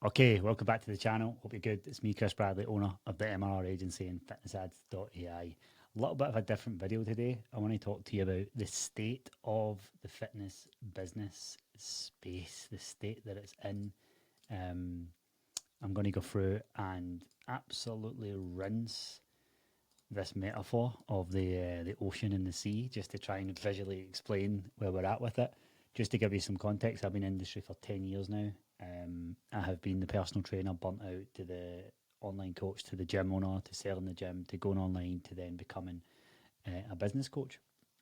Okay, welcome back to the channel. Hope you're good. It's me, Chris Bradley, owner of the MRR agency and fitnessads.ai. A little bit of a different video today. I want to talk to you about the state of the fitness business space, the state that it's in. I'm going to go through and absolutely rinse this metaphor of the ocean and the sea, just to try and visually explain where we're at with it. Just to give you some context, I've been in the industry for 10 years now. I have been the personal trainer, burnt out, to the online coach, to the gym owner, to selling the gym, to going online, to then becoming a business coach.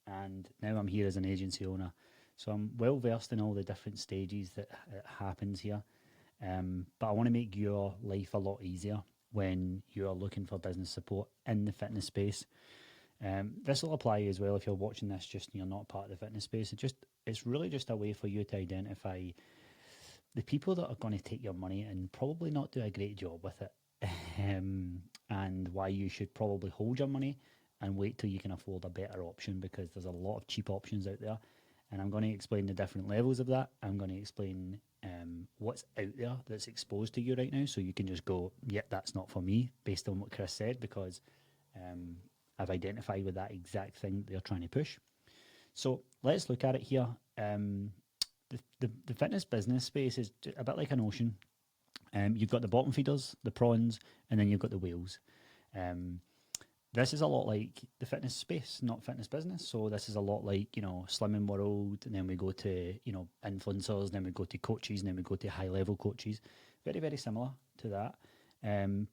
And now I'm here as an agency owner. So I'm well versed in all the different stages that it happens here. But I want to make your life a lot easier when you're looking for business support in the fitness space. This will apply as well if you're watching this just and you're not part of the fitness space. It's really just a way for you to identify the people that are going to take your money and probably not do a great job with it, and why you should probably hold your money and wait till you can afford a better option, because there's a lot of cheap options out there. And I'm going to explain the different levels of that. I'm going to explain what's out there that's exposed to you right now, so you can just go, yep, that's not for me, based on what Chris said, because I've identified with that exact thing that they're trying to push. So let's look at it here. The fitness business space is a bit like an ocean. You've got the bottom feeders, the prawns, and then you've got the whales. This is a lot like the fitness space, not fitness business. So this is a lot like, Slimming World, and then we go to, influencers, and then we go to coaches, and then we go to high level coaches. Very, very similar to that.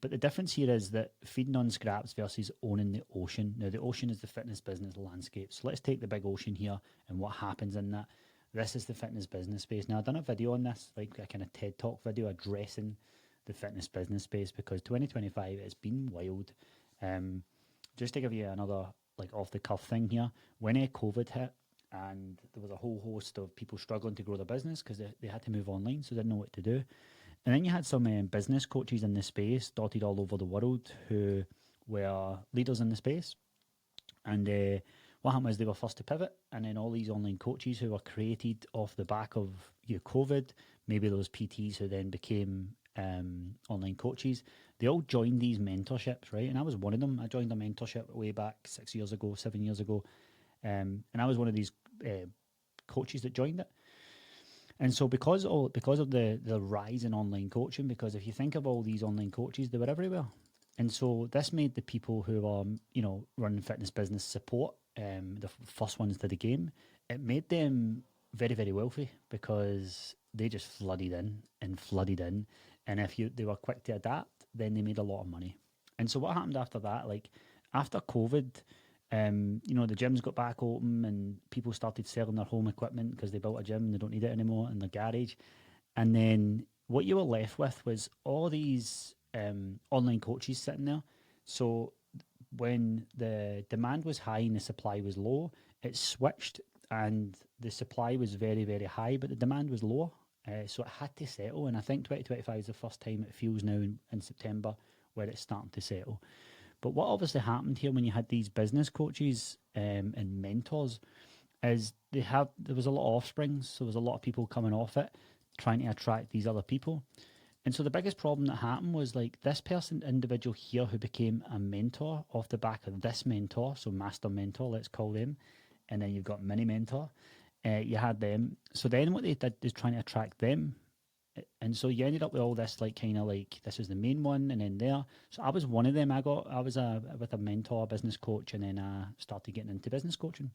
But the difference here is that feeding on scraps versus owning the ocean. Now, the ocean is the fitness business landscape. So let's take the big ocean here and what happens in that. This is the fitness business space. Now, I've done a video on this, like a kind of TED Talk video addressing the fitness business space, because 2025 has been wild. Just to give you another like off the cuff thing here, when COVID hit and there was a whole host of people struggling to grow their business because they had to move online, so they didn't know what to do. And then you had some business coaches in the space dotted all over the world who were leaders in the space. And what happened was they were first to pivot, and then all these online coaches who were created off the back of COVID, maybe those PTs who then became online coaches, they all joined these mentorships, right? And I was one of them. I joined a mentorship way back 6 years ago, 7 years ago, and I was one of these coaches that joined it. And so because of the rise in online coaching, because if you think of all these online coaches, they were everywhere. And so this made the people who are, running fitness business support, the first ones to the game, it made them very, very wealthy, because they just flooded in and flooded in. And if they were quick to adapt, then they made a lot of money. And so what happened after that, like after COVID, the gyms got back open and people started selling their home equipment because they built a gym and they don't need it anymore in their garage. And then what you were left with was all these online coaches sitting there. So when the demand was high and the supply was low, it switched, and the supply was very, very high, but the demand was lower. So it had to settle. And I think 2025 is the first time it feels now in September where it's starting to settle. But what obviously happened here when you had these business coaches and mentors is there was a lot of offsprings. So there was a lot of people coming off it, trying to attract these other people. And so the biggest problem that happened was like this individual here who became a mentor off the back of this mentor, so master mentor, let's call them, and then you've got mini mentor. You had them. So then what they did is trying to attract them. And so you ended up with all this like kind of like this was the main one, and then there. So I was one of them. I was with a mentor, a business coach, and then I started getting into business coaching.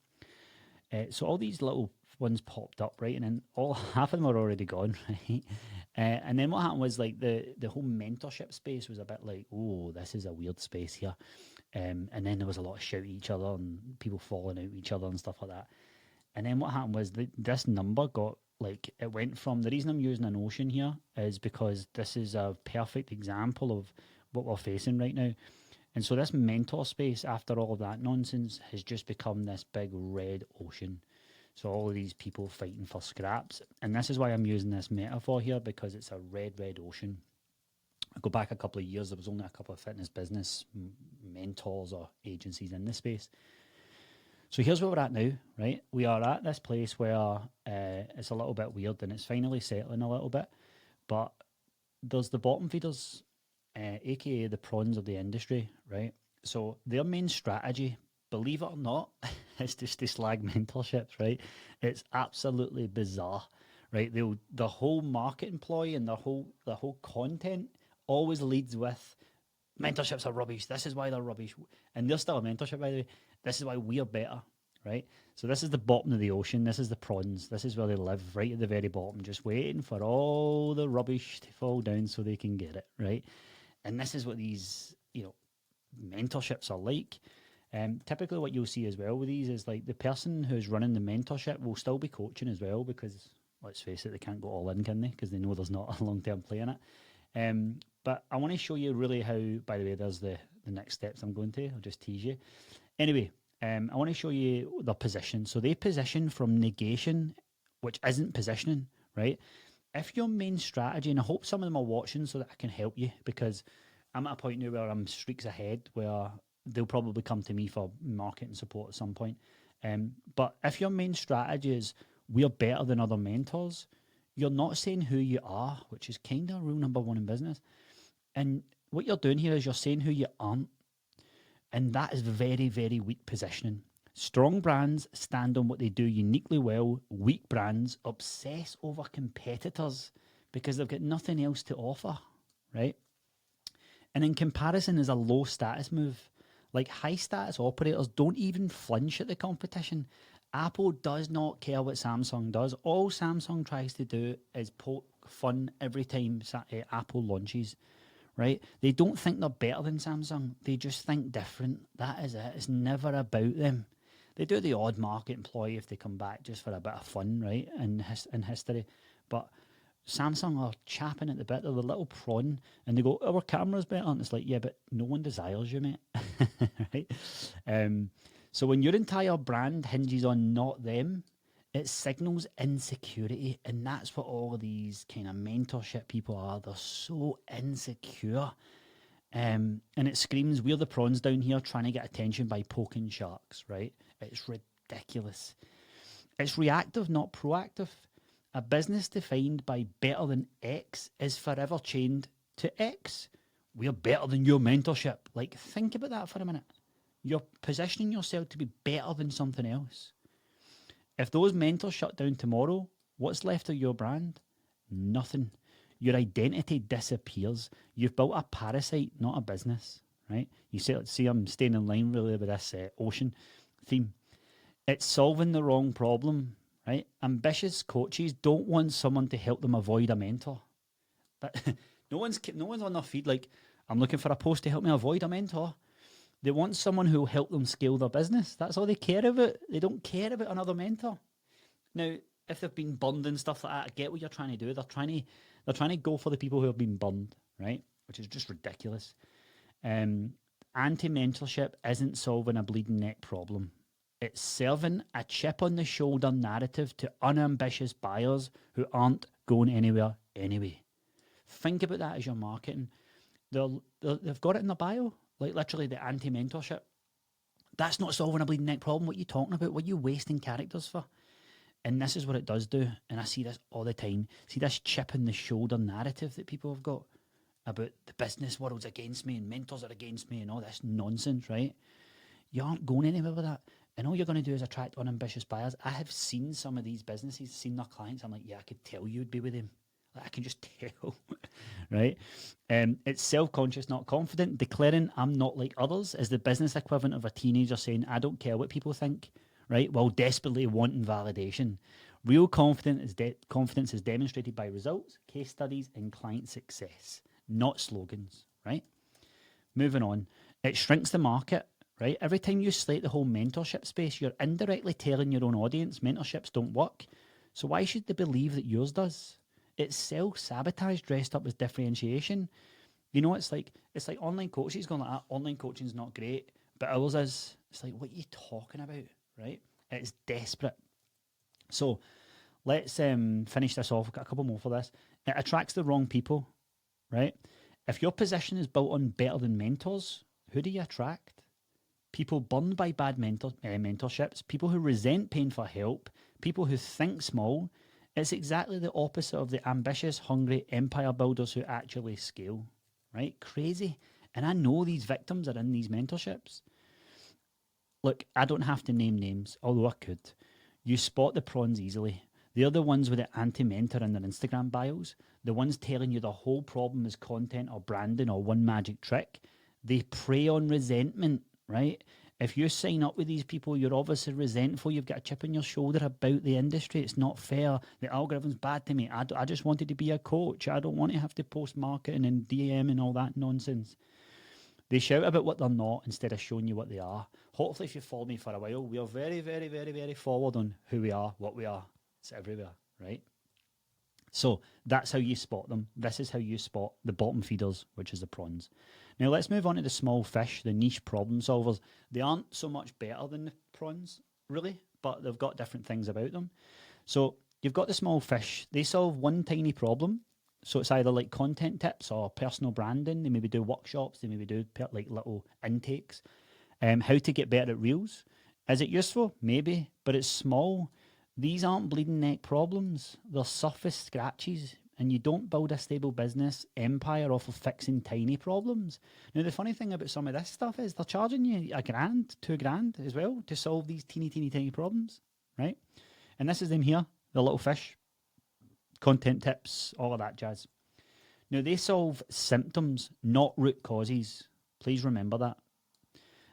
So all these little ones popped up, right? And then all half of them are already gone, right? And then what happened was like the whole mentorship space was a bit like, oh, this is a weird space here. And then there was a lot of shout at each other and people falling out at each other and stuff like that. And then what happened was this number got like, it went from, the reason I'm using an ocean here is because this is a perfect example of what we're facing right now. And so this mentor space, after all of that nonsense, has just become this big red ocean. So all of these people fighting for scraps. And this is why I'm using this metaphor here, because it's a red, red ocean. I go back a couple of years, there was only a couple of fitness business mentors or agencies in this space. So here's where we're at now, right? We are at this place where it's a little bit weird and it's finally settling a little bit. But there's the bottom feeders, aka the prawns of the industry, right? So their main strategy, believe it or not, is just to slag mentorships, right? It's absolutely bizarre, right? The whole marketing ploy and the whole content always leads with mentorships are rubbish. This is why they're rubbish, and they're still a mentorship, by the way. This is why we're better, right? So this is the bottom of the ocean. This is the prawns. This is where they live, right at the very bottom, just waiting for all the rubbish to fall down so they can get it, right? And this is what these, mentorships are like. Typically, what you'll see as well with these is like the person who's running the mentorship will still be coaching as well because, let's face it, they can't go all in, can they? Because they know there's not a long term play in it. But I want to show you really how, by the way, there's the next steps I'm going to. I'll just tease you. Anyway, I want to show you their position. So they position from negation, which isn't positioning, right? If your main strategy, and I hope some of them are watching so that I can help you, because I'm at a point now where I'm streaks ahead where they'll probably come to me for marketing support at some point. But if your main strategy is we're better than other mentors, you're not saying who you are, which is kind of rule number one in business. And what you're doing here is you're saying who you aren't. And that is very, very weak positioning. Strong brands stand on what they do uniquely well. Weak brands obsess over competitors because they've got nothing else to offer, right? And in comparison is a low status move. Like high status operators don't even flinch at the competition. Apple does not care what Samsung does. All Samsung tries to do is poke fun every time Apple launches, right? They don't think they're better than Samsung. They just think different. That is it. It's never about them. They do the odd market employee if they come back just for a bit of fun, right, in history. But Samsung are chapping at the bit. They're the little prawn, and they go, "Our camera's better." And it's like, yeah, but no one desires you, mate. Right? So when your entire brand hinges on not them, it signals insecurity, and that's what all of these kind of mentorship people are. They're so insecure. And it screams, we're the prawns down here trying to get attention by poking sharks, right? It's ridiculous. It's reactive, not proactive. A business defined by better than X is forever chained to X. We're better than your mentorship. Like, think about that for a minute. You're positioning yourself to be better than something else. If those mentors shut down tomorrow, what's left of your brand? Nothing. Your identity disappears. You've built a parasite, not a business, right? You see I'm staying in line really with this ocean theme. It's solving the wrong problem, right? Ambitious coaches don't want someone to help them avoid a mentor. But no one's on their feet like, I'm looking for a post to help me avoid a mentor. They want someone who will help them scale their business. That's all they care about. They don't care about another mentor. Now, if they've been burned and stuff like that, I get what you're trying to do. They're trying to go for the people who have been burned, right? Which is just ridiculous. Anti-mentorship isn't solving a bleeding neck problem. It's serving a chip on the shoulder narrative to unambitious buyers who aren't going anywhere anyway. Think about that as your marketing. They've got it in their bio, like literally the anti-mentorship. That's not solving a bleeding neck problem. What are you talking about? What are you wasting characters for? And this is what it does do. And I see this all the time. See this chip in the shoulder narrative that people have got about the business world's against me and mentors are against me and all this nonsense, right? You aren't going anywhere with that. And all you're going to do is attract unambitious buyers. I have seen some of these businesses, seen their clients. I'm like, yeah, I could tell you'd be with him. Like, I can just tell, right? It's self-conscious, not confident. Declaring I'm not like others is the business equivalent of a teenager saying, I don't care what people think, right? While desperately wanting validation. Real confidence is demonstrated by results, case studies, and client success, not slogans, right? Moving on. It shrinks the market, right? Every time you slate the whole mentorship space, you're indirectly telling your own audience mentorships don't work. So why should they believe that yours does? It's self-sabotage dressed up as differentiation. You know, it's like online coaches going like that. Online coaching's not great, but ours is. It's like, what are you talking about, right? It's desperate. So let's finish this off. I've got a couple more for this. It attracts the wrong people, right? If your position is built on better than mentors, who do you attract? People burned by bad mentorships, people who resent paying for help, people who think small, It's exactly the opposite of the ambitious, hungry empire builders who actually scale, right? Crazy. And I know these victims are in these mentorships. Look, I don't have to name names, although I could. You spot the prawns easily. They're the ones with the anti-mentor in their Instagram bios, the ones telling you the whole problem is content or branding or one magic trick. They prey on resentment, right? If you sign up with these people, you're obviously resentful. You've got a chip on your shoulder about the industry. It's not fair. The algorithm's bad to me. I just wanted to be a coach. I don't want to have to post marketing and DM and all that nonsense. They shout about what they're not instead of showing you what they are. Hopefully, if you follow me for a while, we are very, very, very, very forward on who we are, what we are. It's everywhere, right? So that's how you spot them. This is how you spot the bottom feeders, which is the prawns. Now let's move on to the small fish, the niche problem solvers. They aren't so much better than the prawns, really, but they've got different things about them. So you've got the small fish. They solve one tiny problem. So it's either like content tips or personal branding. They maybe do workshops. They maybe do like little intakes. How to get better at reels. Is it useful? Maybe, but it's small. These aren't bleeding neck problems. They're surface scratches, and you don't build a stable business empire off of fixing tiny problems. Now, the funny thing about some of this stuff is they're charging you $1,000, $2,000 as well to solve these teeny, teeny, tiny problems, right? And this is them here, the little fish, content tips, all of that jazz. Now, they solve symptoms, not root causes. Please remember that.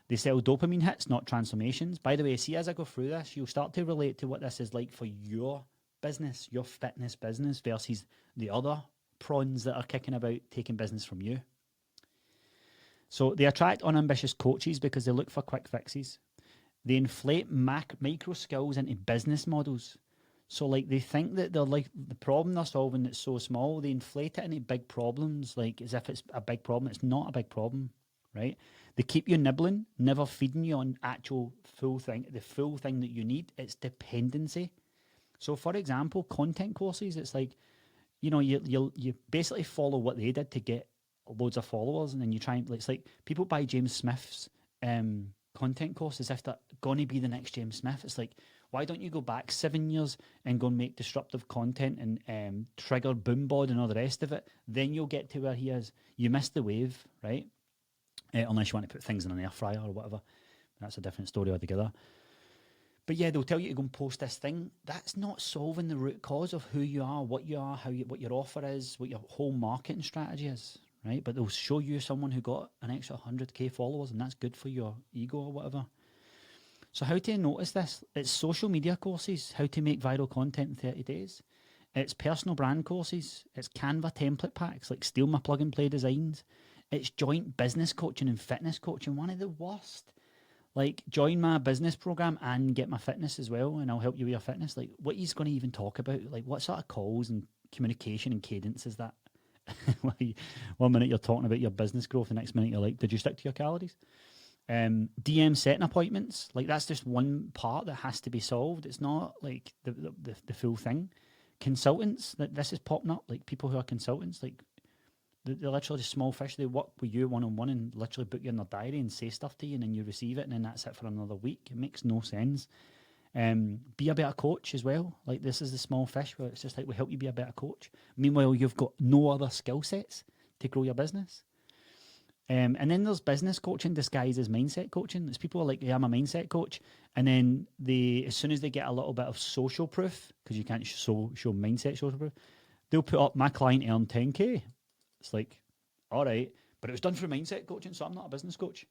They sell dopamine hits, not transformations. By the way, see, as I go through this, you'll start to relate to what this is like for your business, your fitness business, versus the other prawns that are kicking about taking business from you. So they attract unambitious coaches because they look for quick fixes. They inflate micro skills into business models. So like they think that they're like the problem they're solving that's so small, they inflate it into big problems, like as if it's a big problem. It's not a big problem, right? They keep you nibbling, never feeding you on actual full thing, the full thing that you need. It's dependency. So, for example, content courses, it's like, you know, you basically follow what they did to get loads of followers, and then you try and, it's like people buy James Smith's content course as if they're going to be the next James Smith. It's like, why don't you go back 7 years and go and make disruptive content and trigger Boombod and all the rest of it? Then you'll get to where he is. You missed the wave, right? Unless you want to put things in an air fryer or whatever. That's a different story altogether. But yeah, they'll tell you to go and post this thing. That's not solving the root cause of who you are, what your offer is, what your whole marketing strategy is, right? But they'll show you someone who got an extra 100k followers, and that's good for your ego or whatever. So how to notice this? It's social media courses, how to make viral content in 30 days. It's personal brand courses. It's Canva template packs, like steal my plug and play designs. It's joint business coaching and fitness coaching, one of the worst. Like, join my business program and get my fitness as well, and I'll help you with your fitness. Like, what he's going to even talk about? Like, what sort of calls and communication and cadence is that? One minute you're talking about your business growth, the next minute you're like, did you stick to your calories? DM setting appointments, like that's just one part that has to be solved. It's not like the full thing. Consultants, that this is popping up, like people who are consultants, like they're literally just small fish. They work with you one-on-one and literally book you in their diary and say stuff to you, and then you receive it, and then that's it for another week. It makes no sense. Be a better coach as well. Like, this is the small fish where it's just like, we help you be a better coach. Meanwhile, you've got no other skill sets to grow your business. And then there's business coaching disguised as mindset coaching. There's people who are like, yeah, I'm a mindset coach. And then as soon as they get a little bit of social proof, because you can't show mindset social proof, they'll put up, my client earned 10K. It's like, all right, but it was done through mindset coaching, so I'm not a business coach.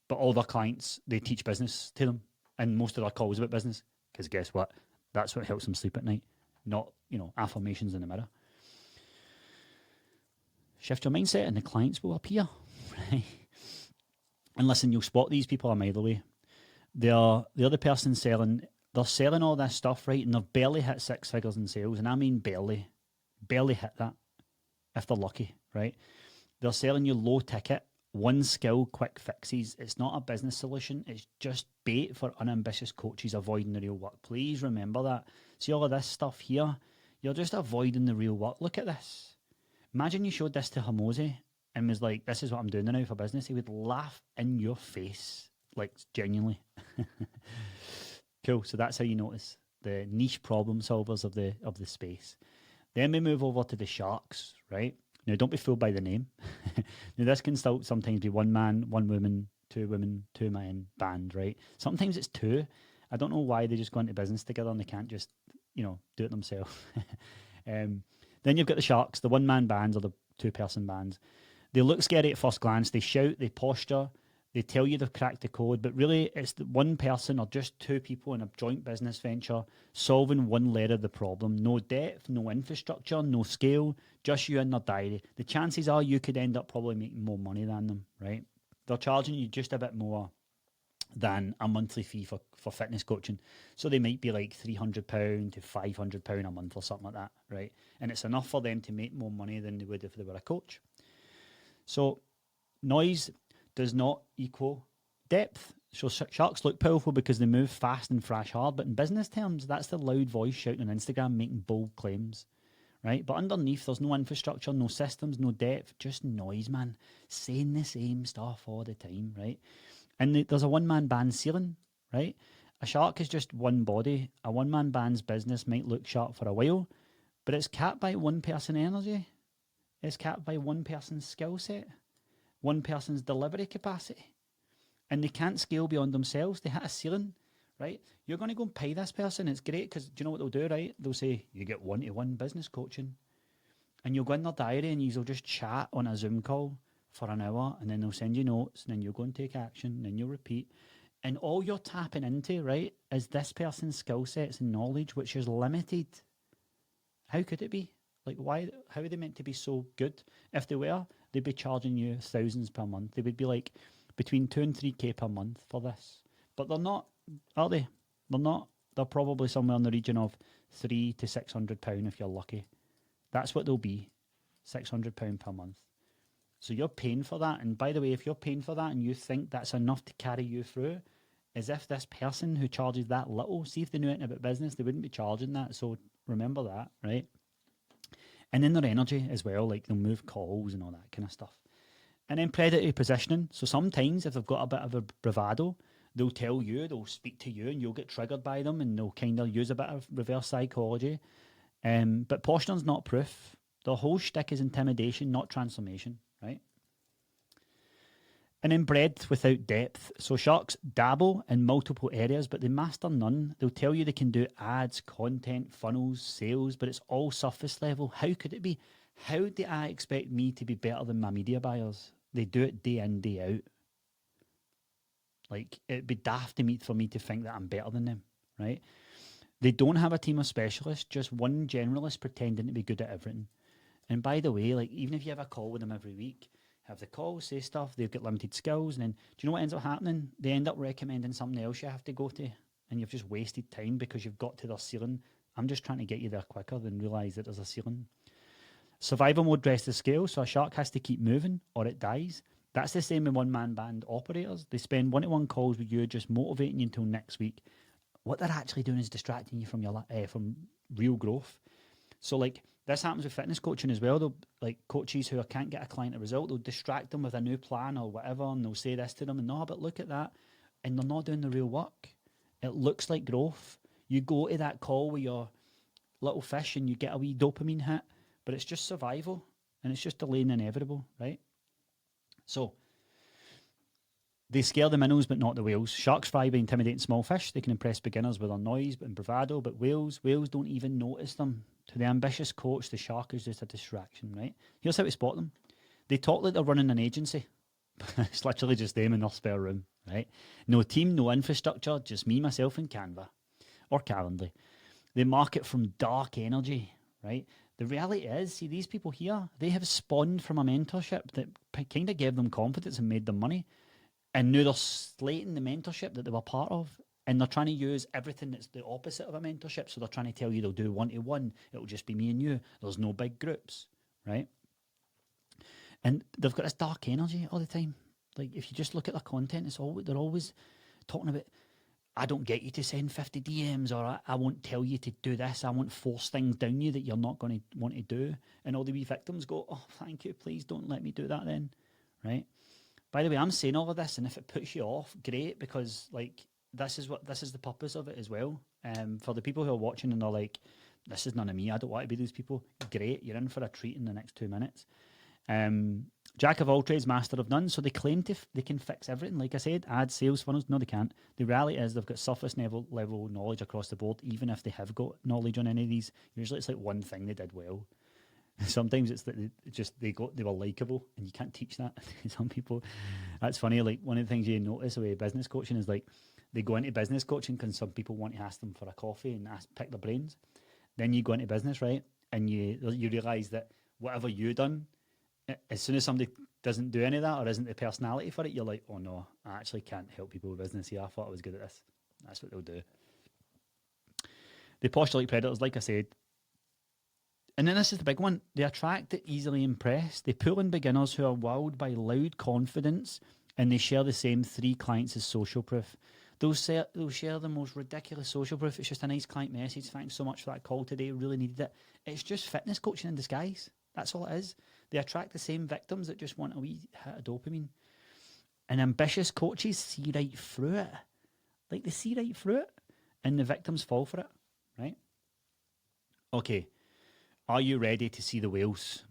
But all their clients, they teach business to them, and most of their calls about business, because guess what? That's what helps them sleep at night, not, affirmations in the mirror. Shift your mindset and the clients will appear. Right? And listen, you'll spot these people a mile away. The other person they're selling all this stuff, right? And they've barely hit 6 figures in sales. And I mean barely hit that, if they're lucky, right? They're selling you low ticket, one skill, quick fixes. It's not a business solution. It's just bait for unambitious coaches avoiding the real work. Please remember that. See all of this stuff here? You're just avoiding the real work. Look at this. Imagine you showed this to Hormozi and was like, this is what I'm doing now for business. He would laugh in your face, like genuinely. Cool. So that's how you notice the niche problem solvers of the space. Then we move over to the sharks, right? Now, don't be fooled by the name. Now, this can still sometimes be one man, one woman, two men band, right? Sometimes it's two. I don't know why they just go into business together and they can't just, do it themselves. Then you've got the sharks, the one man bands or the two person bands. They look scary at first glance. They shout, they posture, they tell you they've cracked the code, but really it's the one person or just two people in a joint business venture solving one layer of the problem. No depth, no infrastructure, no scale, just you in their diary. The chances are you could end up probably making more money than them, right? They're charging you just a bit more than a monthly fee for fitness coaching. So they might be like £300 to £500 a month or something like that, right? And it's enough for them to make more money than they would if they were a coach. So noise does not equal depth. So sharks look powerful because they move fast and thrash hard, but in business terms, that's the loud voice shouting on Instagram making bold claims, right? But underneath, there's no infrastructure, no systems, no depth, just noise, man. Saying the same stuff all the time, right? And there's a one-man band ceiling, right? A shark is just one body. A one-man band's business might look sharp for a while, but it's capped by one person energy. It's capped by one person's skill set, one person's delivery capacity. And they can't scale beyond themselves. They hit a ceiling, right? You're going to go and pay this person. It's great because do you know what they'll do, right? They'll say, you get one-to-one business coaching. And you'll go in their diary and you'll just chat on a Zoom call for an hour, and then they'll send you notes, and then you'll go and take action, and then you'll repeat. And all you're tapping into, right, is this person's skill sets and knowledge, which is limited. How could it be? Like, why? How are they meant to be so good? If they were, they'd be charging you thousands per month. They would be like between 2 and 3K per month for this. But they're not, are they? They're not. They're probably somewhere in the region of £300 to £600 if you're lucky. That's what they'll be, £600 per month. So you're paying for that. And by the way, if you're paying for that and you think that's enough to carry you through, as if this person who charges that little, see if they knew anything about business, they wouldn't be charging that. So remember that, right? And then their energy as well, like they'll move calls and all that kind of stuff. And then predatory positioning. So sometimes if they've got a bit of a bravado, they'll tell you, they'll speak to you and you'll get triggered by them and they'll kind of use a bit of reverse psychology. But posturing's not proof. The whole shtick is intimidation, not transformation, right? And then breadth without depth. So sharks dabble in multiple areas, but they master none. They'll tell you they can do ads, content, funnels, sales, but it's all surface level. How could it be? How do I expect me to be better than my media buyers? They do it day in, day out. Like, it'd be daft for me to think that I'm better than them, right? They don't have a team of specialists, just one generalist pretending to be good at everything. And by the way, like, even if you have a call with them every week, have the call, say stuff, they've got limited skills, and then do you know what ends up happening? They end up recommending something else you have to go to, and you've just wasted time because you've got to their ceiling. I'm just trying to get you there quicker than realise that there's a ceiling. Survival mode dressed as scale, so a shark has to keep moving or it dies. That's the same with one-man band operators. They spend one-to-one calls with you, just motivating you until next week. What they're actually doing is distracting you from from real growth. So, like, this happens with fitness coaching as well. They'll, like, coaches who can't get a client a result, they'll distract them with a new plan or whatever, and they'll say this to them, and no, but look at that, and they're not doing the real work. It looks like growth. You go to that call with your little fish and you get a wee dopamine hit, but it's just survival, and it's just delaying the inevitable, right? So, they scare the minnows, but not the whales. Sharks thrive by intimidating small fish. They can impress beginners with their noise and bravado, but whales don't even notice them. To the ambitious coach, the shark is just a distraction, right? Here's how to spot them. They talk like they're running an agency. It's literally just them in their spare room, right? No team, no infrastructure, just me, myself, and Canva. Or Calendly. They market from dark energy, right? The reality is, see, these people here, they have spawned from a mentorship that kind of gave them confidence and made them money. And now they're slating the mentorship that they were part of. And they're trying to use everything that's the opposite of a mentorship. So they're trying to tell you they'll do one-to-one. It'll just be me and you. There's no big groups, right? And they've got this dark energy all the time. Like, if you just look at their content, they're always talking about, I don't get you to send 50 DMs, or I won't tell you to do this. I won't force things down you that you're not going to want to do. And all the wee victims go, oh, thank you, please don't let me do that then, right? By the way, I'm saying all of this, and if it puts you off, great, because, like, this is the purpose of it as well. For the people who are watching and they're like, this is none of me, I don't want to be those people, great, you're in for a treat in the next 2 minutes. Jack of all trades, master of none. So they claim they can fix everything. Like I said, ads, sales funnels. No, they can't. The reality is they've got surface level knowledge across the board. Even if they have got knowledge on any of these, usually it's like one thing they did well. Sometimes it's that they were likable, and you can't teach that. Some people, that's funny. Like one of the things you notice with business coaching is like they go into business coaching because some people want to ask them for a coffee and pick their brains. Then you go into business, right, and you realize that whatever you done, as soon as somebody doesn't do any of that or isn't the personality for it, you're like, oh no, I actually can't help people with business here. I thought I was good at this. That's what they'll do. They postulate predators, like I said. And then this is the big one. They attract the easily impressed. They pull in beginners who are wowed by loud confidence, and they share the same 3 clients as social proof. They'll share the most ridiculous social proof. It's just a nice client message. Thanks so much for that call today. Really needed it. It's just fitness coaching in disguise. That's all it is. They attract the same victims that just want a wee hit of dopamine. And ambitious coaches see right through it. Like they see right through it. And the victims fall for it, right? Okay. Are you ready to see the whales?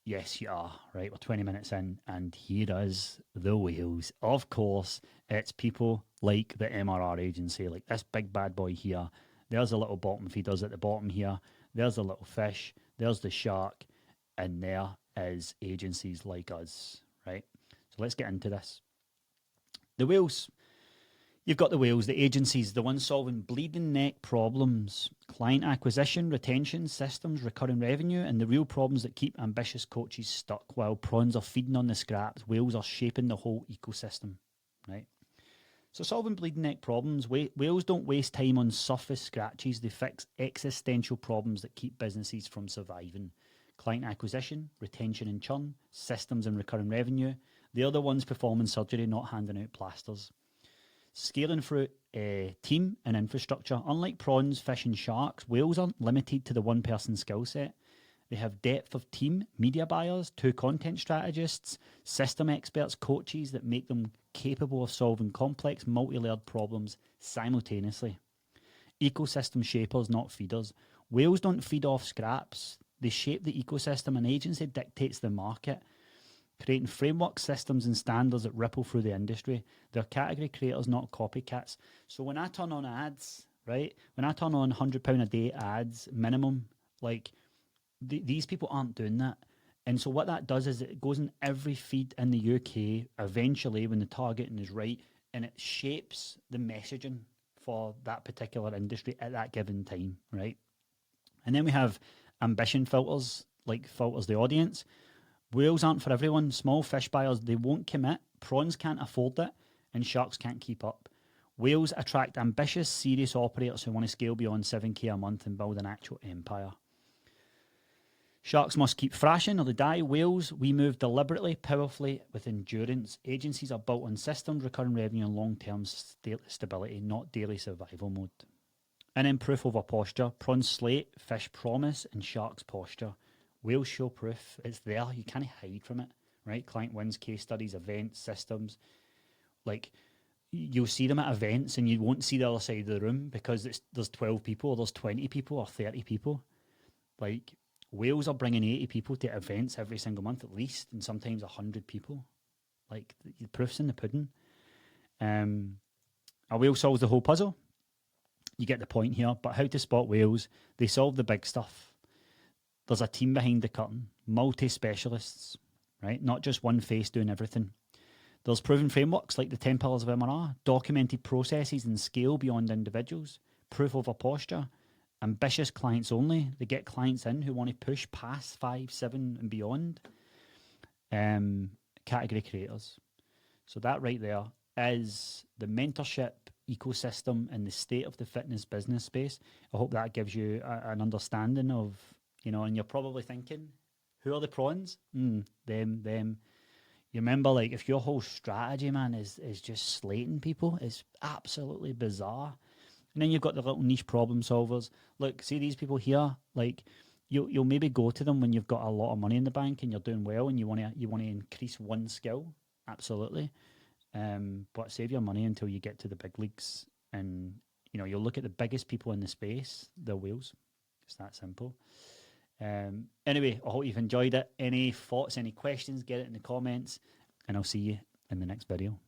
Yes, you are. Right, we're 20 minutes in, and here is the whales. Of course, it's people like the MRR agency, like this big bad boy here. There's the little bottom feeders at the bottom here. There's the little fish. There's the shark. And there is agencies like us, right? So let's get into this. The whales. You've got the whales, the agencies, the ones solving bleeding neck problems, client acquisition, retention, systems, recurring revenue, and the real problems that keep ambitious coaches stuck while prawns are feeding on the scraps. Whales are shaping the whole ecosystem, right? So solving bleeding neck problems, whales don't waste time on surface scratches. They fix existential problems that keep businesses from surviving. Client acquisition, retention and churn, systems and recurring revenue. They're the ones performing surgery, not handing out plasters. Scaling through team and infrastructure. Unlike prawns, fish and sharks, whales aren't limited to the one person skill set. They have depth of team, media buyers, 2 content strategists, system experts, coaches that make them capable of solving complex multi-layered problems simultaneously. Ecosystem shapers, not feeders. Whales don't feed off scraps. They shape the ecosystem. An agency dictates the market, creating frameworks, systems, and standards that ripple through the industry. They're category creators, not copycats. So when I turn on ads, right, when I turn on £100 a day ads minimum, like these people aren't doing that. And so what that does is it goes in every feed in the UK eventually when the targeting is right, and it shapes the messaging for that particular industry at that given time, right? And then we have ambition filters, like filters the audience. Whales aren't for everyone. Small fish buyers, they won't commit. Prawns can't afford it, and sharks can't keep up. Whales attract ambitious, serious operators who want to scale beyond 7k a month and build an actual empire. Sharks must keep thrashing or they die. Whales, we move deliberately, powerfully, with endurance. Agencies are built on systems, recurring revenue, and long-term stability, not daily survival mode. And then proof over posture. Prawns slate, fish promise, and sharks posture. Whales show proof. It's there. You can't hide from it, right? Client wins, case studies, events, systems. Like, you'll see them at events and you won't see the other side of the room because there's 12 people or there's 20 people or 30 people. Like, whales are bringing 80 people to events every single month at least, and sometimes 100 people. Like, the proof's in the pudding. A whale solves the whole puzzle. You get the point here. But how to spot whales? They solve the big stuff. There's a team behind the curtain, multi-specialists, right? Not just one face doing everything. There's proven frameworks like the 10 pillars of MRR, documented processes and scale beyond individuals, proof over posture, ambitious clients only. They get clients in who want to push past 5, 7 and beyond. Category creators. So that right there is the mentorship ecosystem and the state of the fitness business space. I hope that gives you an understanding of, and you're probably thinking, who are the prawns? Them. You remember, like, if your whole strategy, man, is just slating people, it's absolutely bizarre. And then you've got the little niche problem solvers. Look, see these people here, like, you'll maybe go to them when you've got a lot of money in the bank and you're doing well and you want to increase one skill, absolutely. But save your money until you get to the big leagues and You know, you'll look at the biggest people in the space, they're whales. It's that simple. Anyway, I hope you've enjoyed it. Any thoughts, any questions, get it in the comments, and I'll see you in the next video.